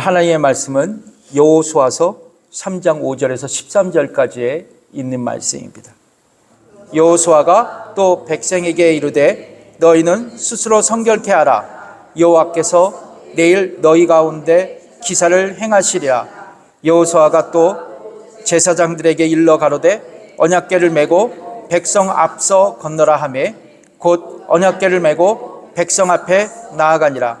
하나님의 말씀은 여호수아서 3장 5절에서 13절까지에 있는 말씀입니다. 여호수아가 또 백성에게 이르되 너희는 스스로 성결케 하라. 여호와께서 내일 너희 가운데 기사를 행하시리라. 여호수아가 또 제사장들에게 일러 가로되 언약궤를 메고 백성 앞서 건너라 하매 곧 언약궤를 메고 백성 앞에 나아가니라.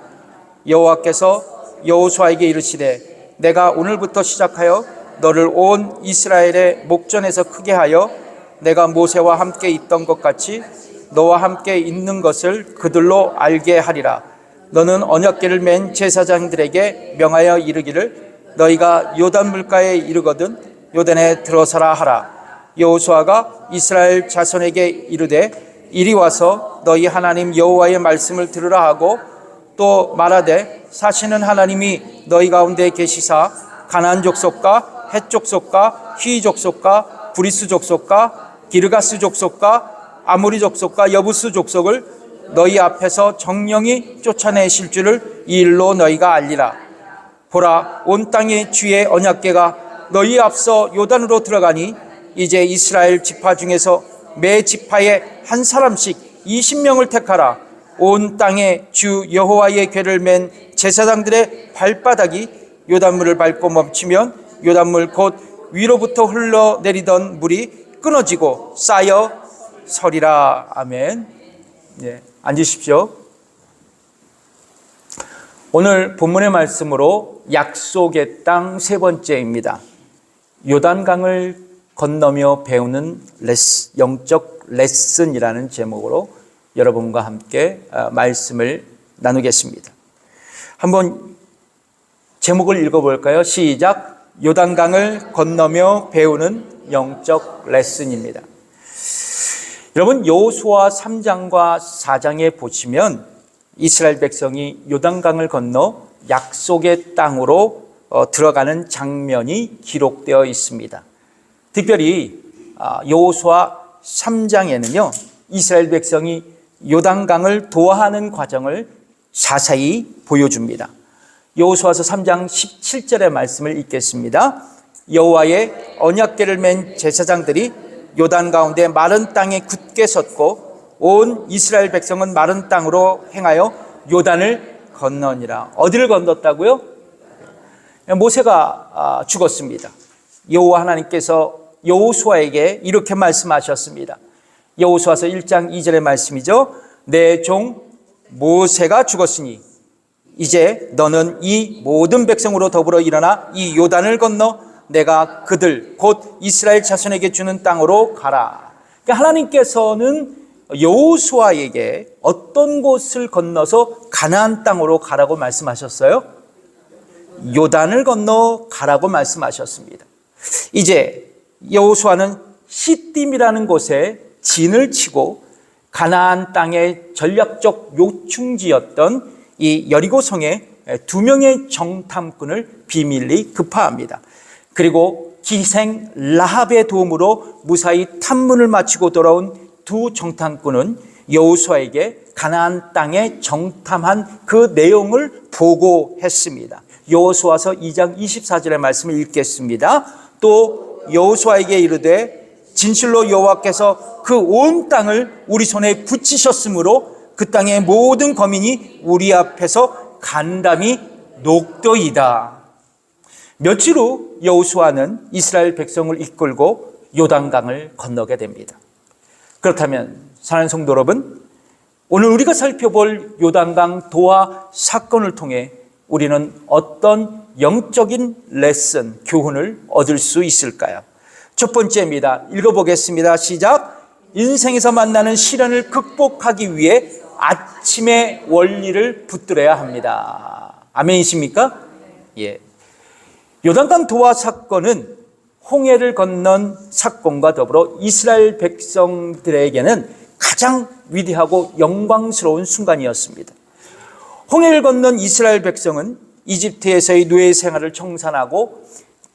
여호와께서 여호수아에게 이르시되 내가 오늘부터 시작하여 너를 온 이스라엘의 목전에서 크게 하여 내가 모세와 함께 있던 것 같이 너와 함께 있는 것을 그들로 알게 하리라. 너는 언약궤를 맨 제사장들에게 명하여 이르기를 너희가 요단 물가에 이르거든 요단에 들어서라 하라. 여호수아가 이스라엘 자손에게 이르되 이리 와서 너희 하나님 여호와의 말씀을 들으라 하고 또 말하되 사시는 하나님이 너희 가운데 계시사 가나안 족속과 헷 족속과 휘 족속과 브리스 족속과 기르가스 족속과 아모리 족속과 여부스 족속을 너희 앞에서 정령이 쫓아내실 줄을 이 일로 너희가 알리라. 보라, 온 땅의 주의 언약궤가 너희 앞서 요단으로 들어가니 이제 이스라엘 지파 중에서 매 지파에 한 사람씩 20명을 택하라. 온 땅에 주 여호와의 궤를 맨 제사장들의 발바닥이 요단물을 밟고 멈추면 요단물 곧 위로부터 흘러내리던 물이 끊어지고 쌓여 서리라. 아멘. 네, 앉으십시오. 오늘 본문의 말씀으로 약속의 땅 세 번째입니다. 요단강을 건너며 배우는 영적 레슨이라는 제목으로 여러분과 함께 말씀을 나누겠습니다. 한번 제목을 읽어볼까요? 시작. 요단강을 건너며 배우는 영적 레슨입니다. 여러분, 여호수아 3장과 4장에 보시면 이스라엘 백성이 요단강을 건너 약속의 땅으로 들어가는 장면이 기록되어 있습니다. 특별히 여호수아 3장에는요 이스라엘 백성이 요단강을 도하하는 과정을 자세히 보여줍니다. 여호수아서 3장 17절의 말씀을 읽겠습니다. 여호와의 언약궤를 맨 제사장들이 요단 가운데 마른 땅에 굳게 섰고 온 이스라엘 백성은 마른 땅으로 행하여 요단을 건너니라. 어디를 건넜다고요? 모세가 죽었습니다. 여호와 하나님께서 여호수아에게 이렇게 말씀하셨습니다. 여호수아서 1장 2절의 말씀이죠. 내 종 모세가 죽었으니 이제 너는 이 모든 백성으로 더불어 일어나 이 요단을 건너 내가 그들 곧 이스라엘 자손에게 주는 땅으로 가라. 그러니까 하나님께서는 여호수아에게 어떤 곳을 건너서 가나안 땅으로 가라고 말씀하셨어요? 요단을 건너 가라고 말씀하셨습니다. 이제 여호수아는 시딤이라는 곳에 진을 치고 가나안 땅의 전략적 요충지였던 이 여리고성에 2명의 정탐꾼을 비밀리 급파합니다. 그리고 기생 라합의 도움으로 무사히 탐문을 마치고 돌아온 두 정탐꾼은 여호수아에게 가나안 땅에 정탐한 그 내용을 보고했습니다. 여호수아서 2장 24절의 말씀을 읽겠습니다. 또 여호수아에게 이르되 진실로 여호와께서 그 온 땅을 우리 손에 붙이셨으므로 그 땅의 모든 거민이 우리 앞에서 간담이 녹도이다. 며칠 후 여호수아는 이스라엘 백성을 이끌고 요단강을 건너게 됩니다. 그렇다면 사랑하는 성도 여러분, 오늘 우리가 살펴볼 요단강 도하 사건을 통해 우리는 어떤 영적인 레슨, 교훈을 얻을 수 있을까요? 첫 번째입니다. 읽어보겠습니다. 시작. 인생에서 만나는 시련을 극복하기 위해 아침의 원리를 붙들어야 합니다. 아멘이십니까? 예. 요단강 도하 사건은 홍해를 건넌 사건과 더불어 이스라엘 백성들에게는 가장 위대하고 영광스러운 순간이었습니다. 홍해를 건넌 이스라엘 백성은 이집트에서의 노예 생활을 청산하고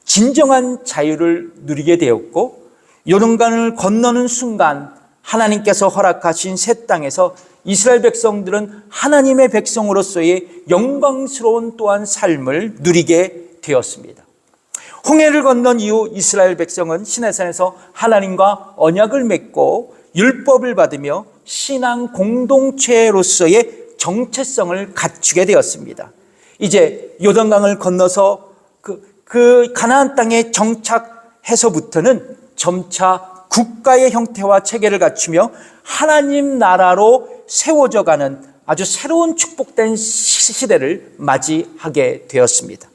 진정한 자유를 누리게 되었고 요단강을 건너는 순간 하나님께서 허락하신 새 땅에서 이스라엘 백성들은 하나님의 백성으로서의 영광스러운 또한 삶을 누리게 되었습니다. 홍해를 건넌 이후 이스라엘 백성은 시내산에서 하나님과 언약을 맺고 율법을 받으며 신앙 공동체로서의 정체성을 갖추게 되었습니다. 이제 요단강을 건너서 그 가나안 땅에 정착해서부터는 점차 국가의 형태와 체계를 갖추며 하나님 나라로 세워져 가는 아주 새로운 축복된 시대를 맞이하게 되었습니다.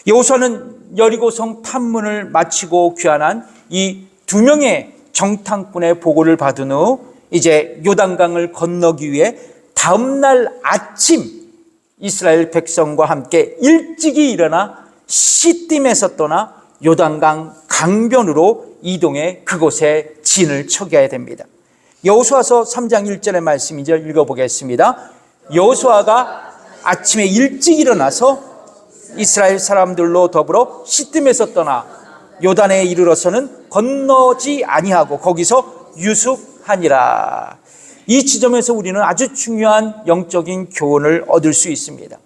여호수아는 여리고성 탐문을 마치고 귀환한 이 두 명의 정탐꾼의 보고를 받은 후 이제 요단강을 건너기 위해 다음날 아침 이스라엘 백성과 함께 일찍이 일어나 시딤에서 떠나 요단강 강변으로 이동해 그곳에 진을 쳐야 됩니다. 여호수아서 3장 1절의 말씀이죠. 읽어보겠습니다. 여호수아가 아침에 일찍 일어나서 이스라엘 사람들로 더불어 시딤에서 떠나 요단에 이르러서는 건너지 아니하고 거기서 유숙하니라. 이 지점에서 우리는 아주 중요한 영적인 교훈을 얻을 수 있습니다.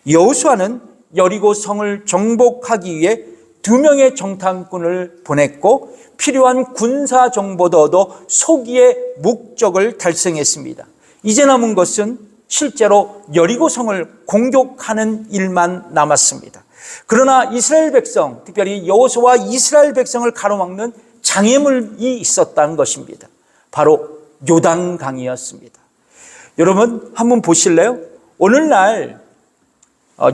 여호수아는 여리고 성을 정복하기 위해 2명의 정탐꾼을 보냈고 필요한 군사 정보도 얻어 소기의 목적을 달성했습니다. 이제 남은 것은 실제로 여리고 성을 공격하는 일만 남았습니다. 그러나 이스라엘 백성, 특별히 여호수아와 이스라엘 백성을 가로막는 장애물이 있었다는 것입니다. 바로 요단강이었습니다. 여러분 한번 보실래요? 오늘날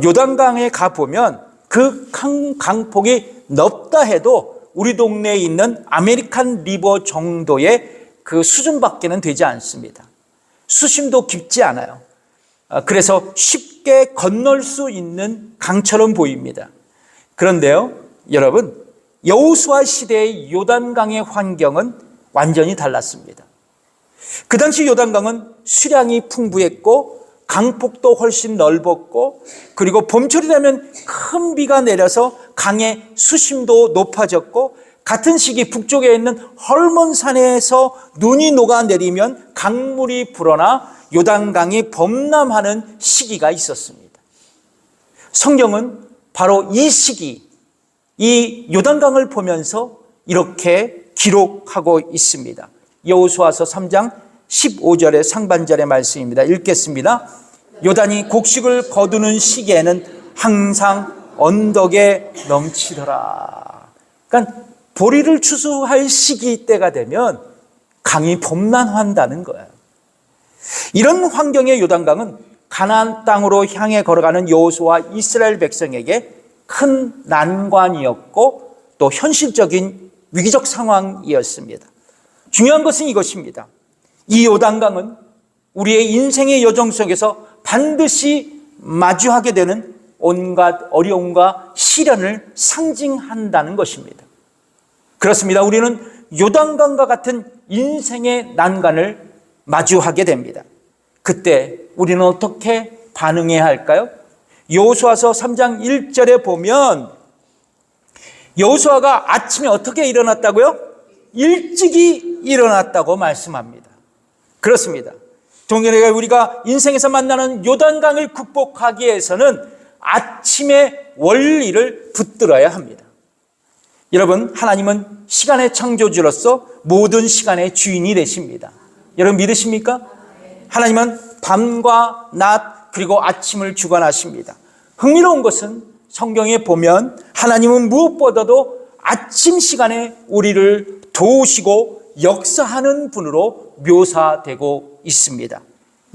요단강에 가보면 그 강폭이 넓다 해도 우리 동네에 있는 아메리칸 리버 정도의 그 수준밖에는 되지 않습니다. 수심도 깊지 않아요. 그래서 쉽게 건널 수 있는 강처럼 보입니다. 그런데요, 여러분, 여호수아 시대의 요단강의 환경은 완전히 달랐습니다. 그 당시 요단강은 수량이 풍부했고 강폭도 훨씬 넓었고 그리고 봄철이 되면 큰 비가 내려서 강의 수심도 높아졌고 같은 시기 북쪽에 있는 헐몬산에서 눈이 녹아내리면 강물이 불어나 요단강이 범람하는 시기가 있었습니다. 성경은 바로 이 시기, 이 요단강을 보면서 이렇게 기록하고 있습니다. 여호수아서 3장 15절의 상반절의 말씀입니다. 읽겠습니다. 요단이 곡식을 거두는 시기에는 항상 언덕에 넘치더라. 그러니까 보리를 추수할 시기 때가 되면 강이 범람한다는 거예요. 이런 환경의 요단강은 가나안 땅으로 향해 걸어가는 여호수아와 이스라엘 백성에게 큰 난관이었고 또 현실적인 위기적 상황이었습니다. 중요한 것은 이것입니다. 이 요단강은 우리의 인생의 여정 속에서 반드시 마주하게 되는 온갖 어려움과 시련을 상징한다는 것입니다. 그렇습니다. 우리는 요단강과 같은 인생의 난관을 마주하게 됩니다. 그때 우리는 어떻게 반응해야 할까요? 여호수아서 3장 1절에 보면 여호수아가 아침에 어떻게 일어났다고요? 일찍이 일어났다고 말씀합니다. 그렇습니다. 동일하게 우리가 인생에서 만나는 요단강을 극복하기 위해서는 아침의 원리를 붙들어야 합니다. 여러분, 하나님은 시간의 창조주로서 모든 시간의 주인이 되십니다. 여러분 믿으십니까? 하나님은 밤과 낮 그리고 아침을 주관하십니다. 흥미로운 것은 성경에 보면 하나님은 무엇보다도 아침 시간에 우리를 도우시고 역사하는 분으로 묘사되고 있습니다.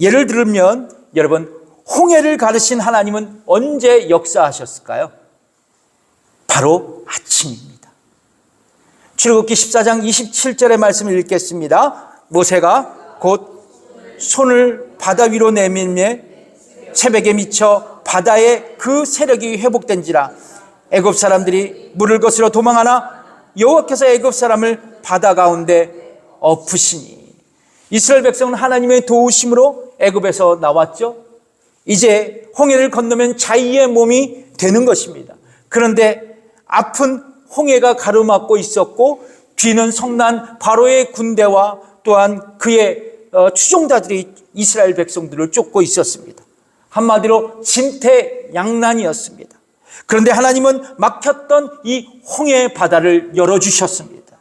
예를 들면 여러분, 홍해를 가르신 하나님은 언제 역사하셨을까요? 바로 아침입니다. 출애굽기 14장 27절의 말씀을 읽겠습니다. 모세가 곧 손을 바다 위로 내밀매 새벽에 미쳐 바다에 그 세력이 회복된지라. 애굽 사람들이 물을 것으로 도망하나 여호와께서 애굽 사람을 바다 가운데 엎으시니. 이스라엘 백성은 하나님의 도우심으로 애굽에서 나왔죠. 이제 홍해를 건너면 자유의 몸이 되는 것입니다. 그런데 앞은 홍해가 가로막고 있었고 뒤는 성난 바로의 군대와 또한 그의 추종자들이 이스라엘 백성들을 쫓고 있었습니다. 한마디로 진퇴양난이었습니다. 그런데 하나님은 막혔던 이 홍해 바다를 열어주셨습니다.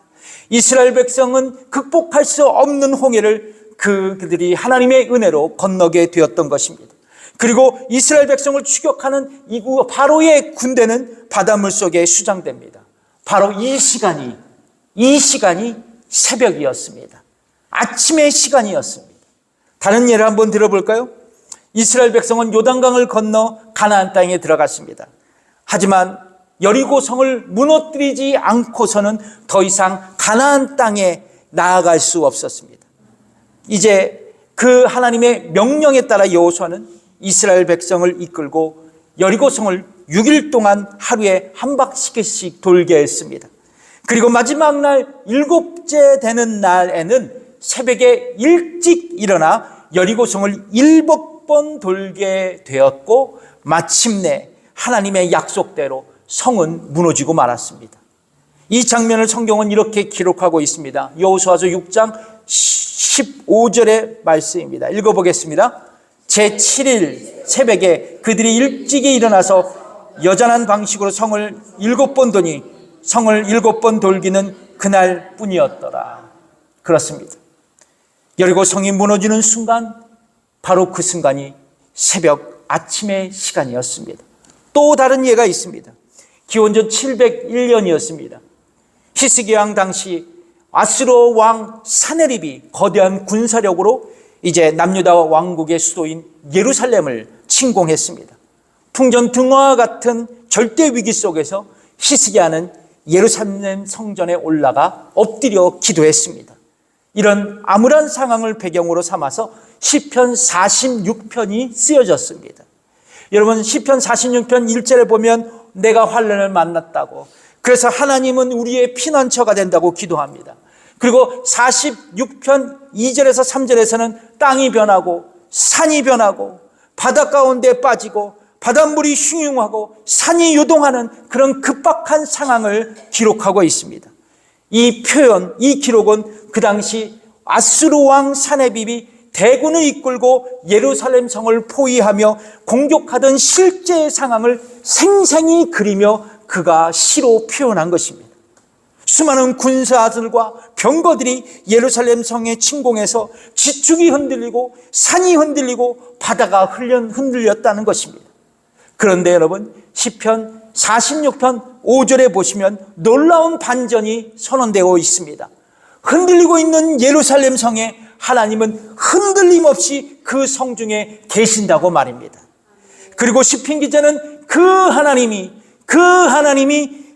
이스라엘 백성은 극복할 수 없는 홍해를 그들이 하나님의 은혜로 건너게 되었던 것입니다. 그리고 이스라엘 백성을 추격하는 이구 바로의 군대는 바닷물 속에 수장됩니다. 바로 이 시간이 새벽이었습니다. 아침의 시간이었습니다. 다른 예를 한번 들어볼까요? 이스라엘 백성은 요단강을 건너 가나안 땅에 들어갔습니다. 하지만 여리고성을 무너뜨리지 않고서는 더 이상 가나안 땅에 나아갈 수 없었습니다. 이제 그 하나님의 명령에 따라 여호수아는 이스라엘 백성을 이끌고 여리고성을 6일 동안 하루에 한 바퀴씩 돌게 했습니다. 그리고 마지막 날 7째 되는 날에는 새벽에 일찍 일어나 여리고성을 7번 돌게 되었고 마침내 하나님의 약속대로 성은 무너지고 말았습니다. 이 장면을 성경은 이렇게 기록하고 있습니다. 여호수아서 6장 15절의 말씀입니다. 읽어보겠습니다. 제7일 새벽에 그들이 일찍이 일어나서 여전한 방식으로 성을 7번 도니 성을 7번 돌기는 그날 뿐이었더라. 그렇습니다. 여리고 성이 무너지는 순간, 바로 그 순간이 새벽 아침의 시간이었습니다. 또 다른 예가 있습니다. 기원전 701년이었습니다. 히스기야 왕 당시 아수르 왕 사네립이 거대한 군사력으로 이제 남유다 왕국의 수도인 예루살렘을 침공했습니다. 풍전등화와 같은 절대 위기 속에서 히스기야는 예루살렘 성전에 올라가 엎드려 기도했습니다. 이런 암울한 상황을 배경으로 삼아서 시편 46편이 쓰여졌습니다. 여러분, 시편 46편 1절에 보면 내가 환난을 만났다고, 그래서 하나님은 우리의 피난처가 된다고 기도합니다. 그리고 46편 2절에서 3절에서는 땅이 변하고 산이 변하고 바다 가운데 빠지고 바닷물이 흉흉하고 산이 요동하는 그런 급박한 상황을 기록하고 있습니다. 이 표현, 이 기록은 그 당시 아수르 왕 사네립이 대군을 이끌고 예루살렘 성을 포위하며 공격하던 실제의 상황을 생생히 그리며 그가 시로 표현한 것입니다. 수많은 군사들과 병거들이 예루살렘 성에 침공해서 지축이 흔들리고 산이 흔들리고 바다가 흔들렸다는 것입니다. 그런데 여러분, 시편 46편 5절에 보시면 놀라운 반전이 선언되어 있습니다. 흔들리고 있는 예루살렘 성에 하나님은 흔들림 없이 그 성 중에 계신다고 말입니다. 그리고 시편 기자는 그 하나님이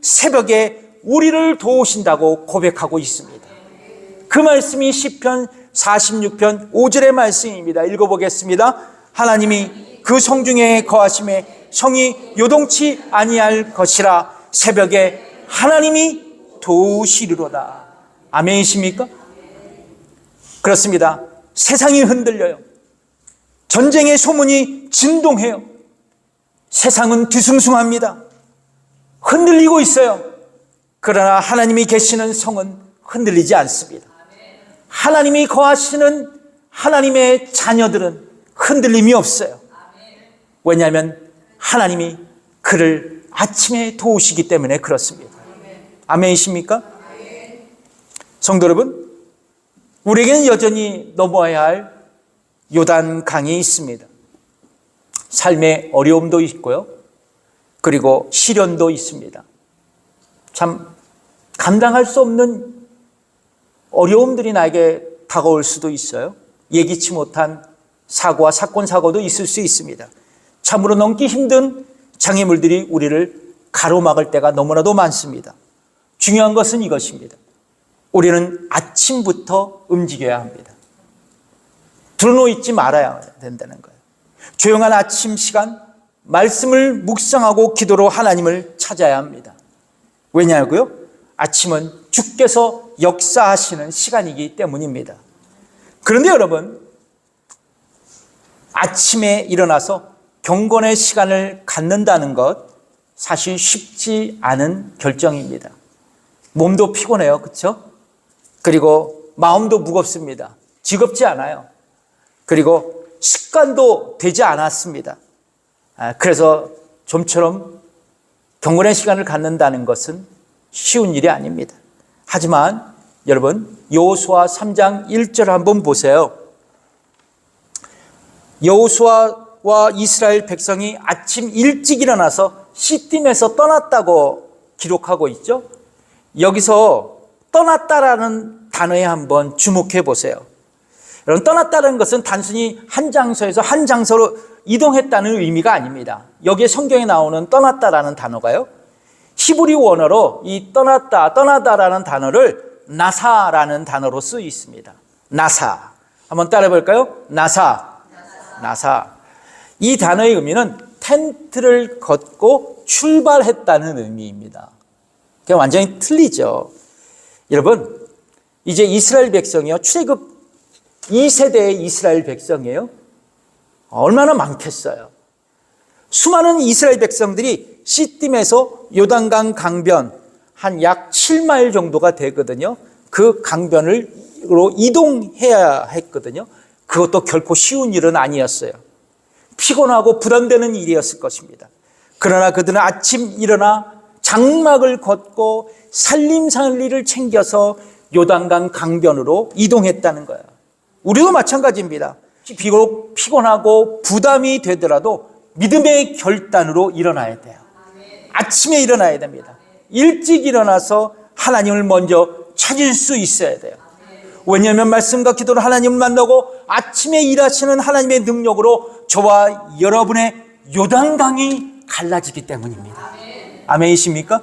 새벽에 우리를 도우신다고 고백하고 있습니다. 그 말씀이 시편 46편 5절의 말씀입니다. 읽어보겠습니다. 하나님이 그 성 중에 거하심에 성이 요동치 아니할 것이라. 새벽에 하나님이 도우시리로다. 아멘이십니까? 그렇습니다. 세상이 흔들려요. 전쟁의 소문이 진동해요. 세상은 뒤숭숭합니다. 흔들리고 있어요. 그러나 하나님이 계시는 성은 흔들리지 않습니다. 하나님이 거하시는 하나님의 자녀들은 흔들림이 없어요. 왜냐하면 하나님이 그를 아침에 도우시기 때문에 그렇습니다. 아멘이십니까? 성도 여러분, 우리에게는 여전히 넘어야 할 요단강이 있습니다. 삶의 어려움도 있고요. 그리고 시련도 있습니다. 참 감당할 수 없는 어려움들이 나에게 다가올 수도 있어요. 예기치 못한 사고와 사건도 있을 수 있습니다. 참으로 넘기 힘든 장애물들이 우리를 가로막을 때가 너무나도 많습니다. 중요한 것은 이것입니다. 우리는 아침부터 움직여야 합니다. 들어놓 있지 말아야 된다는 거예요. 조용한 아침 시간, 말씀을 묵상하고 기도로 하나님을 찾아야 합니다. 왜냐고요? 아침은 주께서 역사하시는 시간이기 때문입니다. 그런데 여러분, 아침에 일어나서 경건의 시간을 갖는다는 것 사실 쉽지 않은 결정입니다. 몸도 피곤해요. 그렇죠? 그리고 마음도 무겁습니다. 즐겁지 않아요. 그리고 습관도 되지 않았습니다. 그래서 좀처럼 경건의 시간을 갖는다는 것은 쉬운 일이 아닙니다. 하지만 여러분, 여호수아 3장 1절 한번 보세요. 여호수아와 이스라엘 백성이 아침 일찍 일어나서 시딤에서 떠났다고 기록하고 있죠. 여기서 떠났다라는 단어에 한번 주목해 보세요. 여러분, 떠났다는 것은 단순히 한 장소에서 한 장소로 이동했다는 의미가 아닙니다. 여기에 성경에 나오는 떠났다라는 단어가요, 히브리 원어로 이 떠났다, 떠나다라는 단어를 나사라는 단어로 쓰여 있습니다. 나사. 한번 따라해 볼까요? 나사. 나사. 이 단어의 의미는 텐트를 걷고 출발했다는 의미입니다. 그게 완전히 틀리죠. 여러분, 이제 이스라엘 백성이요, 출애굽 2세대의 이스라엘 백성이에요. 얼마나 많겠어요. 수많은 이스라엘 백성들이 시딤에서 요단강 강변 한 약 7마일 정도가 되거든요. 그 강변으로 이동해야 했거든요. 그것도 결코 쉬운 일은 아니었어요. 피곤하고 부담되는 일이었을 것입니다. 그러나 그들은 아침 일어나 장막을 걷고 살림살이를 챙겨서 요단강 강변으로 이동했다는 거예요. 우리도 마찬가지입니다. 비록 피곤하고 부담이 되더라도 믿음의 결단으로 일어나야 돼요. 아침에 일어나야 됩니다. 일찍 일어나서 하나님을 먼저 찾을 수 있어야 돼요. 왜냐하면 말씀과 기도로 하나님을 만나고 아침에 일하시는 하나님의 능력으로 저와 여러분의 요단강이 갈라지기 때문입니다. 아멘이십니까?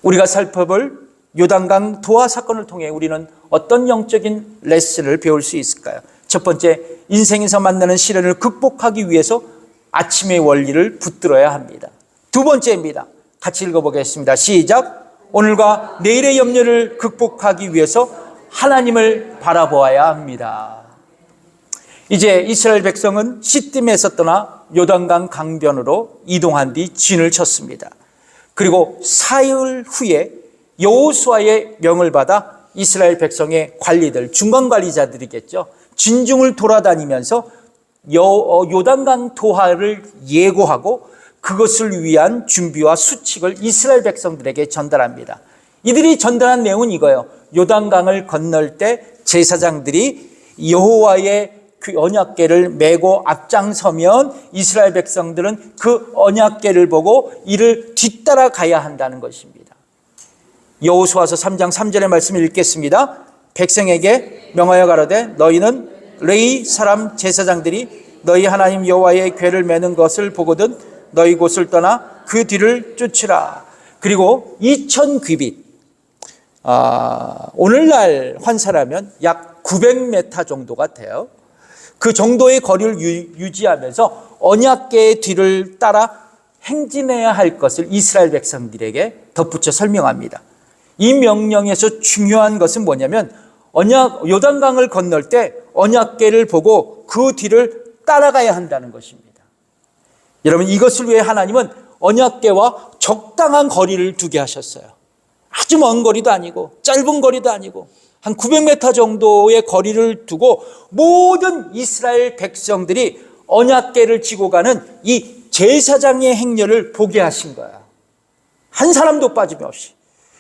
우리가 살펴볼 요단강 도하 사건을 통해 우리는 어떤 영적인 레슨을 배울 수 있을까요? 첫 번째, 인생에서 만나는 시련을 극복하기 위해서 아침의 원리를 붙들어야 합니다. 두 번째입니다. 같이 읽어보겠습니다. 시작. 오늘과 내일의 염려를 극복하기 위해서 하나님을 바라보아야 합니다. 이제 이스라엘 백성은 시딤에서 떠나 요단강 강변으로 이동한 뒤 진을 쳤습니다. 그리고 사흘 후에 여호수아의 명을 받아 이스라엘 백성의 관리들, 중간관리자들이겠죠, 진중을 돌아다니면서 요단강 도하를 예고하고 그것을 위한 준비와 수칙을 이스라엘 백성들에게 전달합니다. 이들이 전달한 내용은 이거예요. 요단강을 건널 때 제사장들이 여호와의 그 언약궤를 메고 앞장서면 이스라엘 백성들은 그 언약궤를 보고 이를 뒤따라 가야 한다는 것입니다. 여호수아서 3장 3절의 말씀을 읽겠습니다. 백성에게 명하여 가로되 너희는 레위 사람 제사장들이 너희 하나님 여호와의 궤를 메는 것을 보거든 너희 곳을 떠나 그 뒤를 쫓으라. 그리고 2000규빗, 오늘날 환산하면 약 900m 정도가 돼요. 그 정도의 거리를 유지하면서 언약궤의 뒤를 따라 행진해야 할 것을 이스라엘 백성들에게 덧붙여 설명합니다. 이 명령에서 중요한 것은 뭐냐면 요단강을 건널 때 언약궤를 보고 그 뒤를 따라가야 한다는 것입니다. 여러분, 이것을 위해 하나님은 언약궤와 적당한 거리를 두게 하셨어요. 아주 먼 거리도 아니고 짧은 거리도 아니고 한 900m 정도의 거리를 두고 모든 이스라엘 백성들이 언약궤를 지고 가는 이 제사장의 행렬을 보게 하신 거야. 한 사람도 빠짐없이.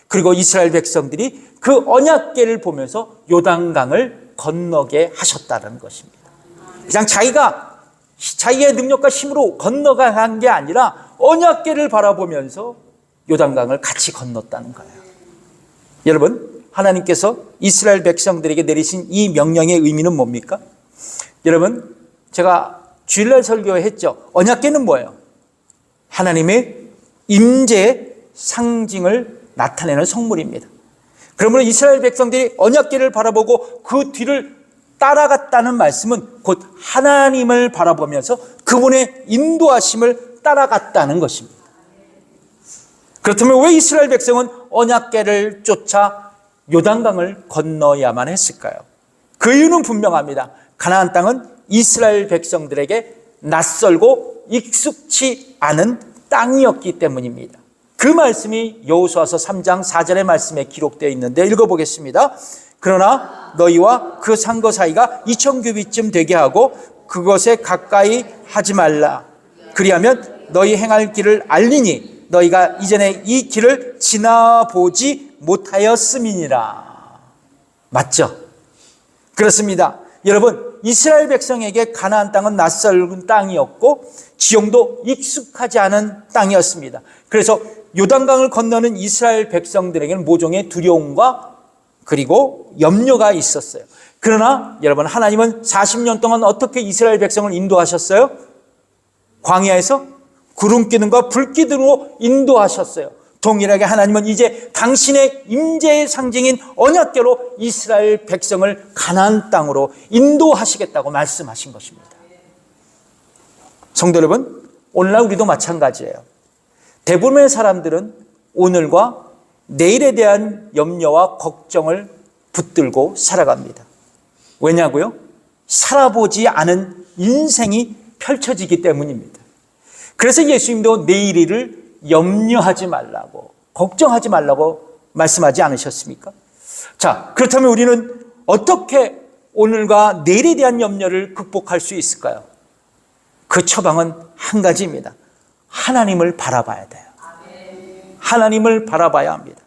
그리고 이스라엘 백성들이 그 언약궤를 보면서 요단강을 건너게 하셨다는 것입니다. 그냥 자기의 능력과 힘으로 건너간 게 아니라 언약궤를 바라보면서 요단강을 같이 건넜다는 거예요. 여러분, 하나님께서 이스라엘 백성들에게 내리신 이 명령의 의미는 뭡니까? 여러분, 제가 주일날 설교했죠. 언약궤는 뭐예요? 하나님의 임재의 상징을 나타내는 성물입니다. 그러므로 이스라엘 백성들이 언약궤를 바라보고 그 뒤를 따라갔다는 말씀은 곧 하나님을 바라보면서 그분의 인도하심을 따라갔다는 것입니다. 그렇다면 왜 이스라엘 백성은 언약궤를 쫓아 요단강을 건너야만 했을까요? 그 이유는 분명합니다. 가나안 땅은 이스라엘 백성들에게 낯설고 익숙치 않은 땅이었기 때문입니다. 그 말씀이 여호수아서 3장 4절의 말씀에 기록되어 있는데 읽어보겠습니다. 그러나 너희와 그 상거 사이가 2000규빗쯤 되게 하고 그것에 가까이 하지 말라. 그리하면 너희 행할 길을 알리니 너희가 이전에 이 길을 지나보지 못하였음이니라. 맞죠? 그렇습니다. 여러분, 이스라엘 백성에게 가나안 땅은 낯설은 땅이었고 지형도 익숙하지 않은 땅이었습니다. 그래서 요단강을 건너는 이스라엘 백성들에게는 모종의 두려움과 그리고 염려가 있었어요. 그러나 여러분, 하나님은 40년 동안 어떻게 이스라엘 백성을 인도하셨어요? 광야에서 구름 기둥과 불 기둥으로 인도하셨어요. 동일하게 하나님은 이제 당신의 임재의 상징인 언약궤로 이스라엘 백성을 가나안 땅으로 인도하시겠다고 말씀하신 것입니다. 성도 여러분, 오늘날 우리도 마찬가지예요. 대부분의 사람들은 오늘과 내일에 대한 염려와 걱정을 붙들고 살아갑니다. 왜냐고요? 살아보지 않은 인생이 펼쳐지기 때문입니다. 그래서 예수님도 내일을 염려하지 말라고, 걱정하지 말라고 말씀하지 않으셨습니까? 자, 그렇다면 우리는 어떻게 오늘과 내일에 대한 염려를 극복할 수 있을까요? 그 처방은 한 가지입니다. 하나님을 바라봐야 돼요. 하나님을 바라봐야 합니다.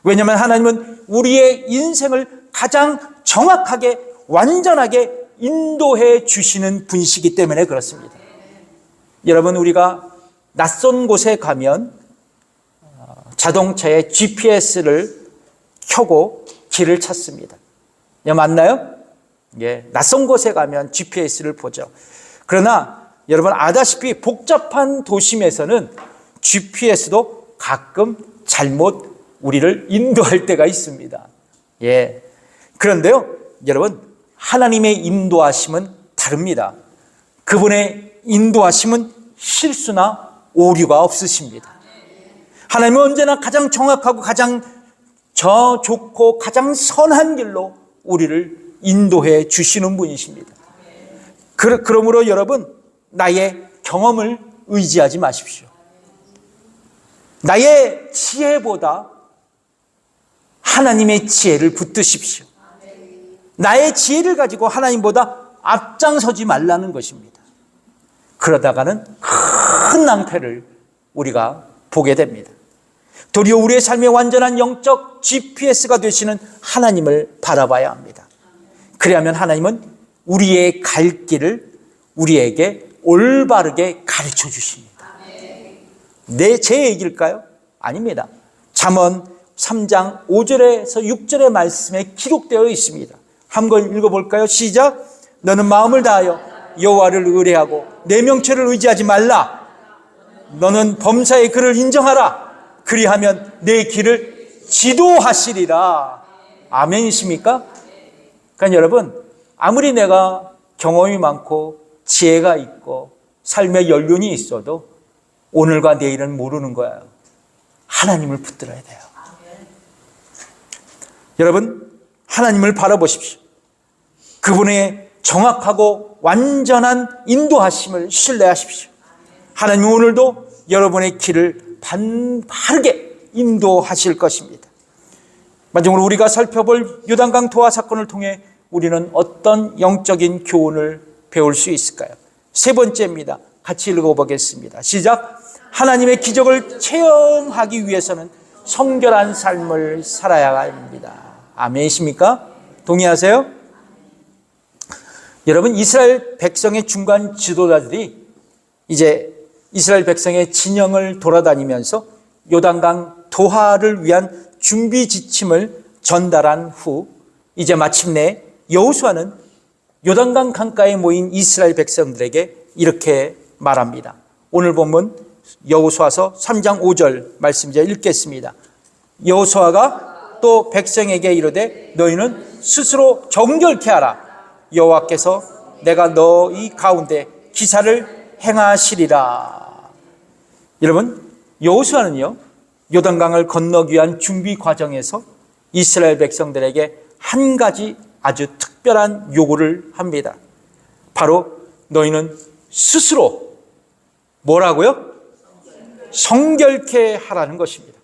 왜냐하면 하나님은 우리의 인생을 가장 정확하게, 완전하게 인도해 주시는 분이시기 때문에 그렇습니다. 여러분, 우리가 낯선 곳에 가면 자동차에 GPS를 켜고 길을 찾습니다. 맞나요? 예, 낯선 곳에 가면 GPS를 보죠. 그러나 여러분 아다시피 복잡한 도심에서는 GPS도 가끔 잘못 우리를 인도할 때가 있습니다. 예. 그런데요, 여러분, 하나님의 인도하심은 다릅니다. 그분의 인도하심은 실수나 오류가 없으십니다. 하나님은 언제나 가장 정확하고 가장 좋고 가장 선한 길로 우리를 인도해 주시는 분이십니다. 그러므로 여러분, 나의 경험을 의지하지 마십시오. 나의 지혜보다 하나님의 지혜를 붙드십시오. 나의 지혜를 가지고 하나님보다 앞장서지 말라는 것입니다. 그러다가는 큰 낭패를 우리가 보게 됩니다. 도리어 우리의 삶의 완전한 영적 GPS가 되시는 하나님을 바라봐야 합니다. 그래야만 하나님은 우리의 갈 길을 우리에게 올바르게 가르쳐 주십니다. 제 얘기일까요? 아닙니다. 잠언 3장 5절에서 6절의 말씀에 기록되어 있습니다. 한번 읽어볼까요? 시작. 너는 마음을 다하여 여호와를 의뢰하고 내 명철을 의지하지 말라. 너는 범사의 그를 인정하라. 그리하면 내 길을 지도하시리라. 아멘이십니까? 그러니까 여러분, 아무리 내가 경험이 많고 지혜가 있고 삶의 연륜이 있어도 오늘과 내일은 모르는 거예요. 하나님을 붙들어야 돼요. 여러분, 하나님을 바라보십시오. 그분의 정확하고 완전한 인도하심을 신뢰하십시오. 하나님은 오늘도 여러분의 길을 바르게 인도하실 것입니다. 마지막으로 우리가 살펴볼 요단강 도하 사건을 통해 우리는 어떤 영적인 교훈을 배울 수 있을까요? 세 번째입니다. 같이 읽어보겠습니다. 시작. 하나님의 기적을 체험하기 위해서는 성결한 삶을 살아야 합니다. 아멘이십니까? 동의하세요? 여러분, 이스라엘 백성의 중간 지도자들이 이제 이스라엘 백성의 진영을 돌아다니면서 요단강 도하를 위한 준비 지침을 전달한 후 이제 마침내 여호수아는 요단강 강가에 모인 이스라엘 백성들에게 이렇게 말합니다. 오늘 본문 여호수아서 3장 5절 말씀 이제 읽겠습니다. 여호수아가 또 백성에게 이르되 너희는 스스로 정결케 하라. 여호와께서 내가 너희 가운데 기사를 행하시리라. 여러분, 여호수아는요, 요단강을 건너기 위한 준비 과정에서 이스라엘 백성들에게 한 가지 아주 특별한 요구를 합니다. 바로 너희는 스스로 뭐라고요? 성결케 하라는 것입니다.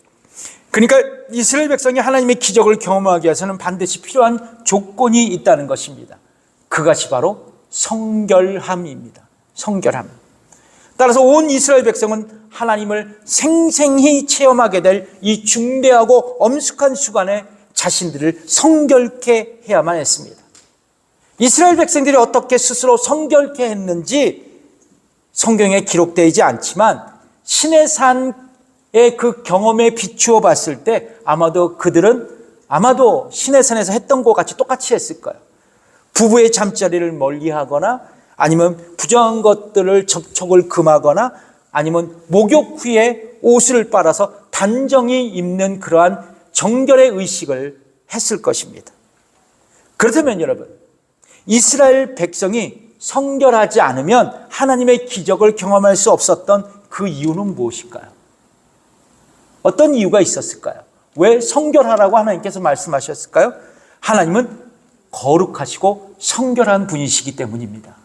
그러니까 이스라엘 백성이 하나님의 기적을 경험하기 위해서는 반드시 필요한 조건이 있다는 것입니다. 그것이 바로 성결함입니다. 성결함. 따라서 온 이스라엘 백성은 하나님을 생생히 체험하게 될 이 중대하고 엄숙한 수간에 자신들을 성결케 해야만 했습니다. 이스라엘 백성들이 어떻게 스스로 성결케 했는지 성경에 기록되어 있지 않지만 신의 산의 그 경험에 비추어 봤을 때 아마도 그들은 신의 산에서 했던 것 같이 똑같이 했을 거예요. 부부의 잠자리를 멀리하거나 아니면 부정한 것들을 접촉을 금하거나 아니면 목욕 후에 옷을 빨아서 단정히 입는 그러한 정결의 의식을 했을 것입니다. 그렇다면 여러분, 이스라엘 백성이 성결하지 않으면 하나님의 기적을 경험할 수 없었던 그 이유는 무엇일까요? 어떤 이유가 있었을까요? 왜 성결하라고 하나님께서 말씀하셨을까요? 하나님은 거룩하시고 성결한 분이시기 때문입니다.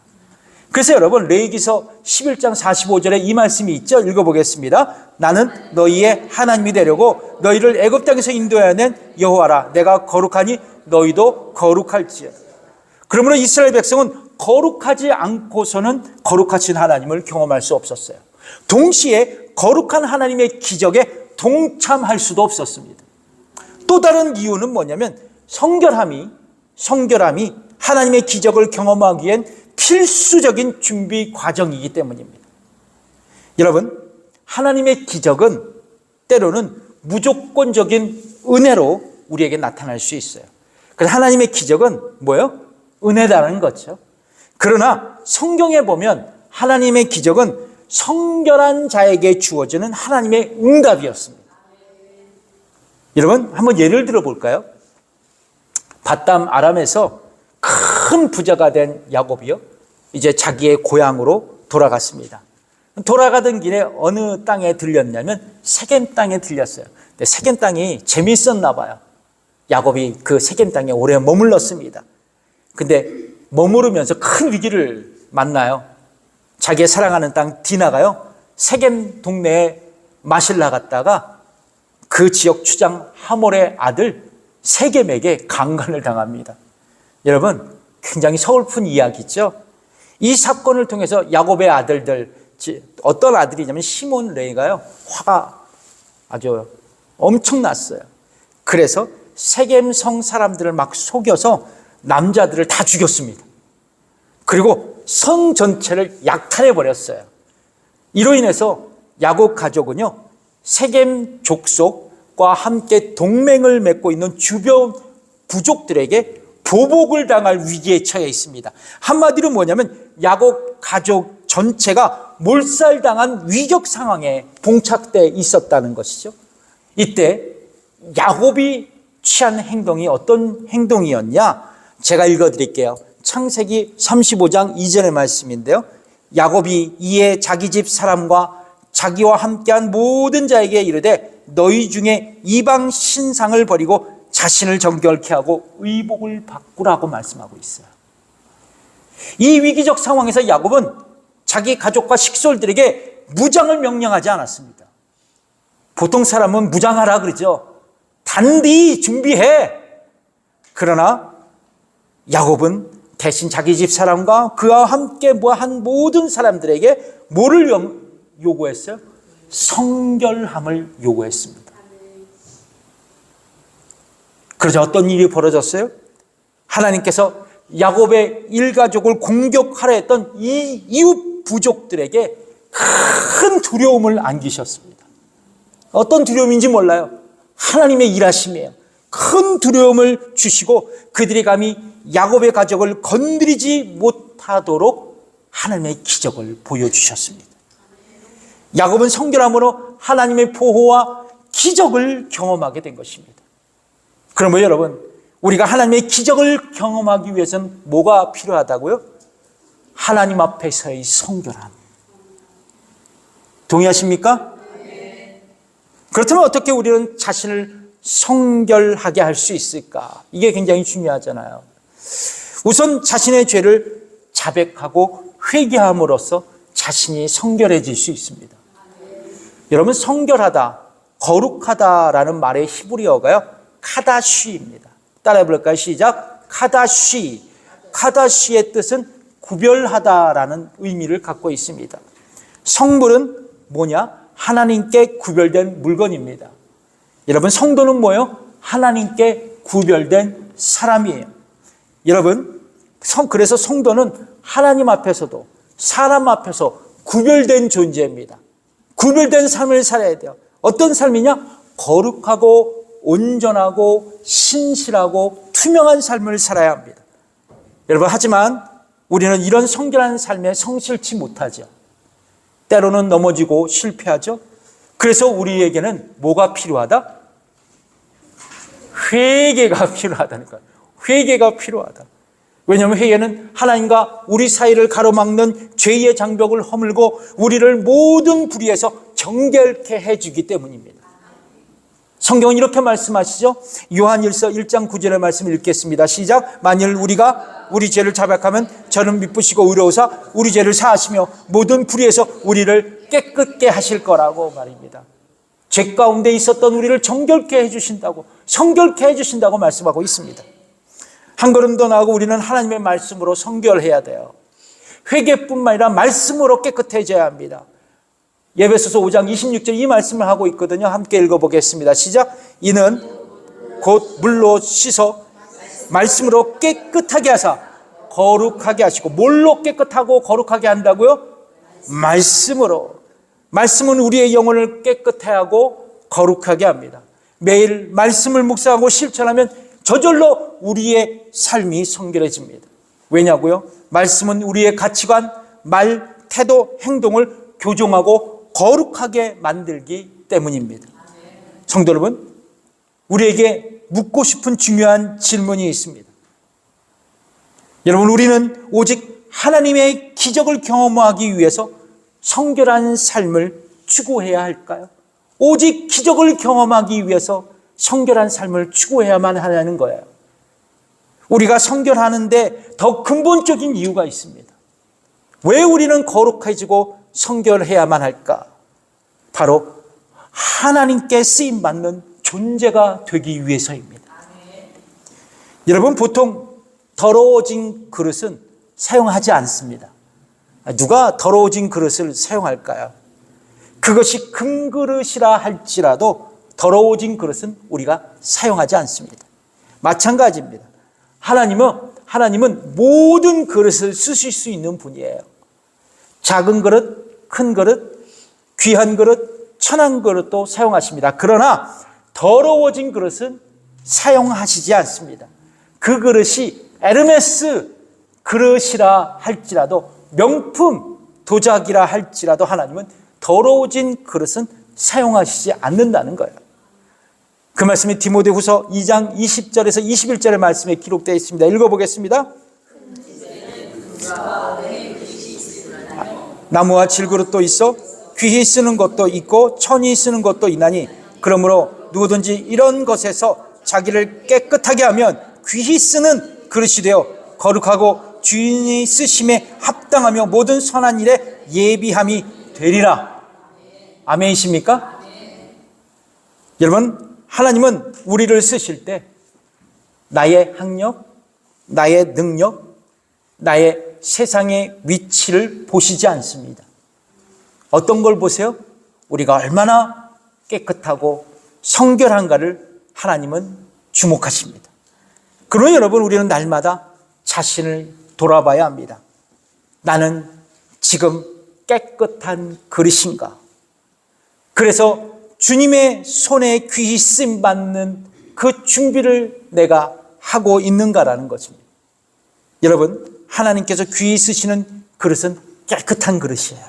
그래서 여러분, 레위기서 11장 45절에 이 말씀이 있죠. 읽어보겠습니다. 나는 너희의 하나님이 되려고 너희를 애굽 땅에서 인도해야 낸 여호와라. 내가 거룩하니 너희도 거룩할지어다. 그러므로 이스라엘 백성은 거룩하지 않고서는 거룩하신 하나님을 경험할 수 없었어요. 동시에 거룩한 하나님의 기적에 동참할 수도 없었습니다. 또 다른 이유는 뭐냐면 성결함이 하나님의 기적을 경험하기엔 필수적인 준비 과정이기 때문입니다. 여러분, 하나님의 기적은 때로는 무조건적인 은혜로 우리에게 나타날 수 있어요. 그래서 하나님의 기적은 뭐예요? 은혜라는 거죠. 그러나 성경에 보면 하나님의 기적은 성결한 자에게 주어지는 하나님의 응답이었습니다. 여러분, 한번 예를 들어 볼까요? 바담 아람에서 큰 부자가 된 야곱이요, 이제 자기의 고향으로 돌아갔습니다. 돌아가던 길에 어느 땅에 들렸냐면 세겜 땅에 들렸어요. 근데 세겜 땅이 재밌었나 봐요. 야곱이 그 세겜 땅에 오래 머물렀습니다. 근데 머무르면서 큰 위기를 만나요. 자기의 사랑하는 땅 디나가요, 세겜 동네에 마실 나갔다가 그 지역 주장 하몰의 아들 세겜에게 강간을 당합니다. 여러분, 굉장히 서글픈 이야기죠. 이 사건을 통해서 야곱의 아들들, 어떤 아들이냐면 시몬 레위가요, 화가 아주 엄청났어요. 그래서 세겜성 사람들을 막 속여서 남자들을 다 죽였습니다. 그리고 성 전체를 약탈해 버렸어요. 이로 인해서 야곱 가족은요, 세겜 족속과 함께 동맹을 맺고 있는 주변 부족들에게 보복을 당할 위기에 처해 있습니다. 한마디로 뭐냐면 야곱 가족 전체가 몰살당한 위격 상황에 봉착돼 있었다는 것이죠. 이때 야곱이 취한 행동이 어떤 행동이었냐? 제가 읽어드릴게요. 창세기 35장 2절의 말씀인데요. 야곱이 이에 자기 집 사람과 자기와 함께한 모든 자에게 이르되 너희 중에 이방 신상을 버리고 자신을 정결케 하고 의복을 바꾸라고 말씀하고 있어요. 이 위기적 상황에서 야곱은 자기 가족과 식솔들에게 무장을 명령하지 않았습니다. 보통 사람은 무장하라 그러죠. 단디 준비해. 그러나 야곱은 대신 자기 집 사람과 그와 함께 한 모든 사람들에게 뭐를 요구했어요? 성결함을 요구했습니다. 그러자 어떤 일이 벌어졌어요? 하나님께서 야곱의 일가족을 공격하려 했던 이 이웃 부족들에게 큰 두려움을 안기셨습니다. 어떤 두려움인지 몰라요. 하나님의 일하심이에요. 큰 두려움을 주시고 그들이 감히 야곱의 가족을 건드리지 못하도록 하나님의 기적을 보여주셨습니다. 야곱은 성결함으로 하나님의 보호와 기적을 경험하게 된 것입니다. 그러면 여러분, 우리가 하나님의 기적을 경험하기 위해서는 뭐가 필요하다고요? 하나님 앞에서의 성결함. 동의하십니까? 그렇다면 어떻게 우리는 자신을 성결하게 할 수 있을까? 이게 굉장히 중요하잖아요. 우선 자신의 죄를 자백하고 회개함으로써 자신이 성결해질 수 있습니다. 여러분, 성결하다, 거룩하다라는 말의 히브리어가요, 카다쉬입니다. 따라해 볼까요? 시작. 카다쉬. 카다쉬의 뜻은 구별하다라는 의미를 갖고 있습니다. 성물은 뭐냐? 하나님께 구별된 물건입니다. 여러분, 성도는 뭐예요? 하나님께 구별된 사람이에요. 여러분, 그래서 성도는 하나님 앞에서도 사람 앞에서 구별된 존재입니다. 구별된 삶을 살아야 돼요. 어떤 삶이냐? 거룩하고 온전하고 신실하고 투명한 삶을 살아야 합니다. 여러분, 하지만 우리는 이런 성결한 삶에 성실치 못하죠. 때로는 넘어지고 실패하죠. 그래서 우리에게는 뭐가 필요하다? 회개가 필요하다는 거예요. 회개가 필요하다. 왜냐하면 회개는 하나님과 우리 사이를 가로막는 죄의 장벽을 허물고 우리를 모든 불의에서 정결케 해주기 때문입니다. 성경은 이렇게 말씀하시죠. 요한일서 1장 9절의 말씀을 읽겠습니다. 시작. 만일 우리가 우리 죄를 자백하면 저는 미쁘시고 의로우사 우리 죄를 사하시며 모든 불의에서 우리를 깨끗게 하실 거라고 말입니다. 죄 가운데 있었던 우리를 정결케 해주신다고, 성결케 해주신다고 말씀하고 있습니다. 한 걸음 더 나아가고 우리는 하나님의 말씀으로 성결해야 돼요. 회개뿐만 아니라 말씀으로 깨끗해져야 합니다. 에베소서 5장 26절 이 말씀을 하고 있거든요. 함께 읽어보겠습니다. 시작. 이는 곧 물로 씻어 말씀으로 깨끗하게 하사 거룩하게 하시고, 뭘로 깨끗하고 거룩하게 한다고요? 말씀으로. 말씀은 우리의 영혼을 깨끗해 하고 거룩하게 합니다. 매일 말씀을 묵상하고 실천하면 저절로 우리의 삶이 성결해집니다. 왜냐고요? 말씀은 우리의 가치관, 말, 태도, 행동을 교정하고 거룩하게 만들기 때문입니다. 성도 여러분, 우리에게 묻고 싶은 중요한 질문이 있습니다. 여러분, 우리는 오직 하나님의 기적을 경험하기 위해서 성결한 삶을 추구해야 할까요? 오직 기적을 경험하기 위해서 성결한 삶을 추구해야만 하는 거예요. 우리가 성결하는데 더 근본적인 이유가 있습니다. 왜 우리는 거룩해지고 성결해야만 할까? 바로 하나님께 쓰임받는 존재가 되기 위해서입니다. 여러분, 보통 더러워진 그릇은 사용하지 않습니다. 누가 더러워진 그릇을 사용할까요? 그것이 금그릇이라 할지라도 더러워진 그릇은 우리가 사용하지 않습니다. 마찬가지입니다. 하나님은 모든 그릇을 쓰실 수 있는 분이에요. 작은 그릇, 큰 그릇, 귀한 그릇, 천한 그릇도 사용하십니다. 그러나 더러워진 그릇은 사용하시지 않습니다. 그 그릇이 에르메스 그릇이라 할지라도, 명품 도자기라 할지라도 하나님은 더러워진 그릇은 사용하시지 않는다는 거예요. 그 말씀이 디모데후서 2장 20절에서 21절의 말씀에 기록되어 있습니다. 읽어보겠습니다. 나무와 질그릇도 있어 귀히 쓰는 것도 있고 천히 쓰는 것도 있나니, 그러므로 누구든지 이런 것에서 자기를 깨끗하게 하면 귀히 쓰는 그릇이 되어 거룩하고 주인이 쓰심에 합당하며 모든 선한 일에 예비함이 되리라. 아멘이십니까? 여러분, 하나님은 우리를 쓰실 때 나의 학력, 나의 능력, 나의 세상의 위치를 보시지 않습니다. 어떤 걸 보세요? 우리가 얼마나 깨끗하고 성결한가를 하나님은 주목하십니다. 그러나 여러분, 우리는 날마다 자신을 돌아봐야 합니다. 나는 지금 깨끗한 그릇인가? 그래서 주님의 손에 귀히 쓰임받는 그 준비를 내가 하고 있는가라는 것입니다. 여러분, 하나님께서 귀히 쓰시는 그릇은 깨끗한 그릇이에요.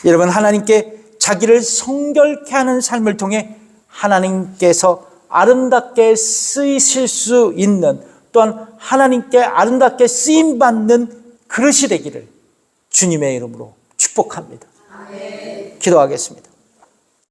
여러분, 하나님께 자기를 성결케 하는 삶을 통해 하나님께서 아름답게 쓰이실 수 있는, 또한 하나님께 아름답게 쓰임받는 그릇이 되기를 주님의 이름으로 축복합니다. 기도하겠습니다.